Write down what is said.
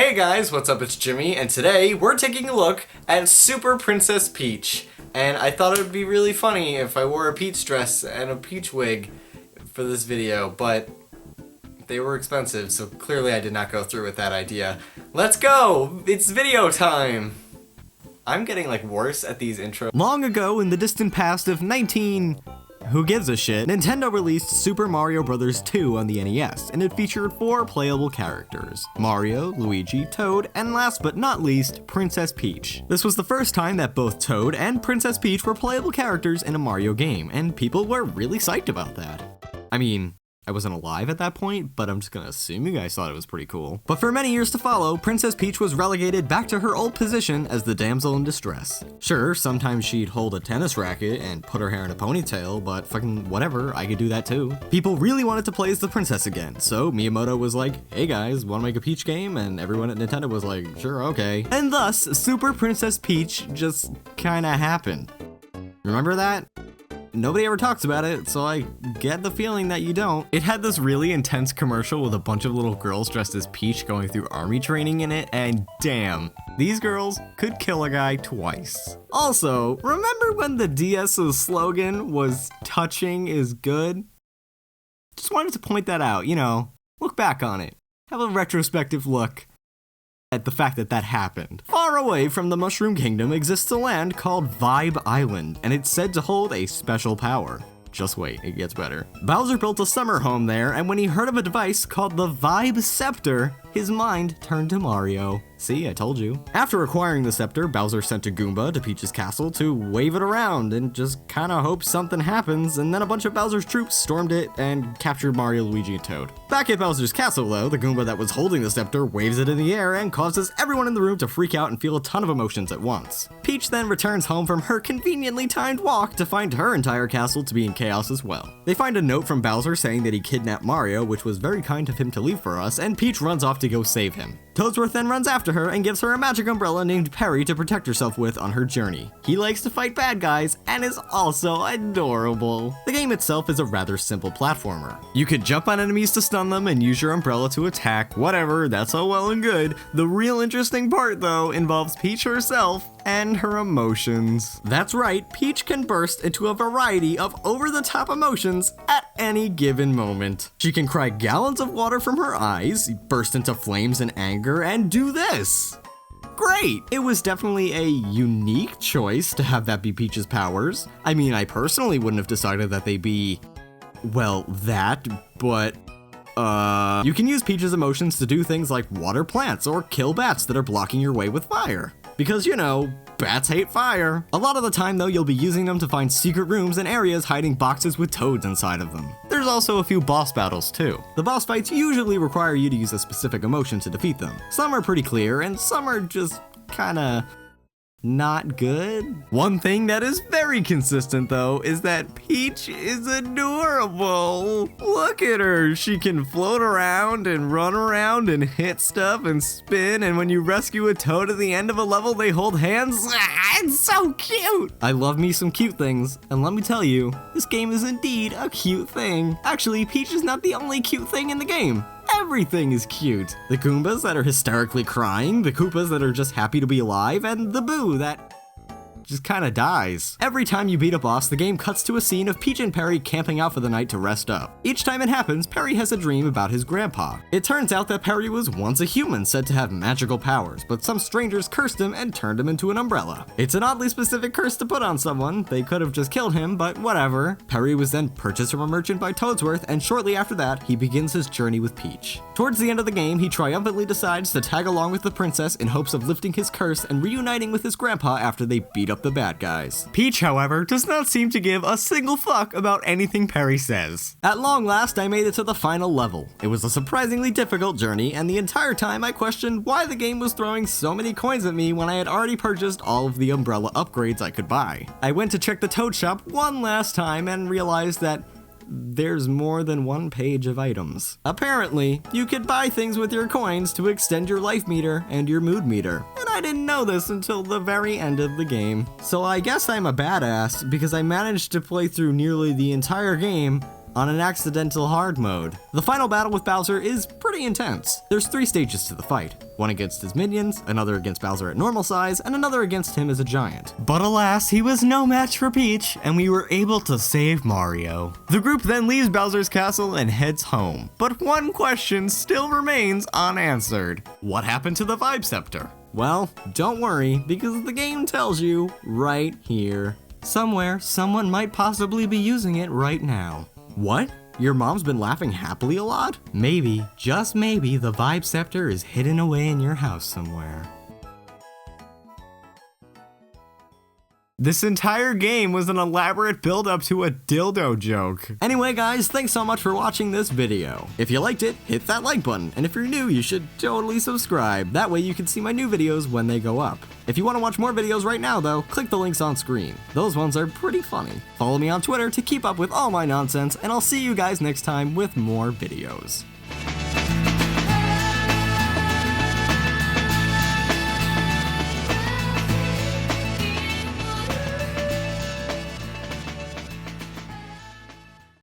Hey guys, what's up? It's Jimmy, and today we're taking a look at Super Princess Peach. And I thought it would be really funny if I wore a Peach dress and a Peach wig for this video, but they were expensive, so clearly I did not go through with that idea. Let's go! It's video time! I'm getting like worse at these intros. Long ago in the distant past of who gives a shit, Nintendo released Super Mario Bros. 2 on the NES, and it featured 4 playable characters: Mario, Luigi, Toad, and last but not least, Princess Peach. This was the first time that both Toad and Princess Peach were playable characters in a Mario game, and people were really psyched about that. I mean, I wasn't alive at that point, but I'm just gonna assume you guys thought it was pretty cool. But for many years to follow, Princess Peach was relegated back to her old position as the damsel in distress. Sure, sometimes she'd hold a tennis racket and put her hair in a ponytail, but fucking whatever, I could do that too. People really wanted to play as the princess again, so Miyamoto was like, hey guys, wanna make a Peach game? And everyone at Nintendo was like, sure, okay. And thus, Super Princess Peach just kinda happened. Remember that? Nobody ever talks about it, so I get the feeling that you don't. It had this really intense commercial with a bunch of little girls dressed as Peach going through army training in it, and damn, these girls could kill a guy twice. Also, remember when the DS's slogan was "touching is good"? Just wanted to point that out, you know, look back on it. Have a retrospective look at the fact that that happened. Far away from the Mushroom Kingdom exists a land called Vibe Island, and it's said to hold a special power. Just wait, it gets better. Bowser built a summer home there, and when he heard of a device called the Vibe Scepter, his mind turned to Mario. See, I told you. After acquiring the scepter, Bowser sent a Goomba to Peach's castle to wave it around and just kinda hope something happens, and then a bunch of Bowser's troops stormed it and captured Mario, Luigi, and Toad. Back at Bowser's castle though, the Goomba that was holding the scepter waves it in the air and causes everyone in the room to freak out and feel a ton of emotions at once. Peach then returns home from her conveniently timed walk to find her entire castle to be in chaos as well. They find a note from Bowser saying that he kidnapped Mario, which was very kind of him to leave for us, and Peach runs off to go save him. Toadsworth then runs after her and gives her a magic umbrella named Perry to protect herself with on her journey. He likes to fight bad guys and is also adorable. The game itself is a rather simple platformer. You could jump on enemies to stun them and use your umbrella to attack, whatever, that's all well and good. The real interesting part though involves Peach herself and her emotions. That's right, Peach can burst into a variety of over-the-top emotions at any given moment. She can cry gallons of water from her eyes, burst into flames in anger, and do this. Great! It was definitely a unique choice to have that be Peach's powers. I mean, I personally wouldn't have decided that they'd be, well, that, but you can use Peach's emotions to do things like water plants or kill bats that are blocking your way with fire. Because, you know, bats hate fire. A lot of the time though, you'll be using them to find secret rooms and areas hiding boxes with toads inside of them. There's also a few boss battles too. The boss fights usually require you to use a specific emotion to defeat them. Some are pretty clear and some are just kinda not good. One thing that is very consistent though is that Peach is adorable. Look at her, she can float around and run around and hit stuff and spin, and when you rescue a Toad at the end of a level they hold hands. It's so cute! I love me some cute things, and let me tell you, this game is indeed a cute thing. Actually, Peach is not the only cute thing in the game. Everything is cute. The Goombas that are hysterically crying, the Koopas that are just happy to be alive, and the Boo that just kinda dies. Every time you beat a boss, the game cuts to a scene of Peach and Perry camping out for the night to rest up. Each time it happens, Perry has a dream about his grandpa. It turns out that Perry was once a human said to have magical powers, but some strangers cursed him and turned him into an umbrella. It's an oddly specific curse to put on someone. They could have just killed him, but whatever. Perry was then purchased from a merchant by Toadsworth, and shortly after that, he begins his journey with Peach. Towards the end of the game, he triumphantly decides to tag along with the princess in hopes of lifting his curse and reuniting with his grandpa after they beat up the bad guys. Peach, however, does not seem to give a single fuck about anything Perry says. At long last, I made it to the final level. It was a surprisingly difficult journey, and the entire time I questioned why the game was throwing so many coins at me when I had already purchased all of the umbrella upgrades I could buy. I went to check the Toad shop one last time and realized that there's more than one page of items. Apparently, you could buy things with your coins to extend your life meter and your mood meter. And I didn't know this until the very end of the game. So I guess I'm a badass because I managed to play through nearly the entire game on an accidental hard mode. The final battle with Bowser is pretty intense. There's 3 stages to the fight. One against his minions, another against Bowser at normal size, and another against him as a giant. But alas, he was no match for Peach, and we were able to save Mario. The group then leaves Bowser's castle and heads home. But one question still remains unanswered. What happened to the Vibe Scepter? Well, don't worry, because the game tells you right here. Somewhere, someone might possibly be using it right now. What? Your mom's been laughing happily a lot? Maybe, just maybe, the Vibe Scepter is hidden away in your house somewhere. This entire game was an elaborate build-up to a dildo joke. Anyway guys, thanks so much for watching this video. If you liked it, hit that like button, and if you're new, you should totally subscribe. That way you can see my new videos when they go up. If you want to watch more videos right now though, click the links on screen. Those ones are pretty funny. Follow me on Twitter to keep up with all my nonsense, and I'll see you guys next time with more videos.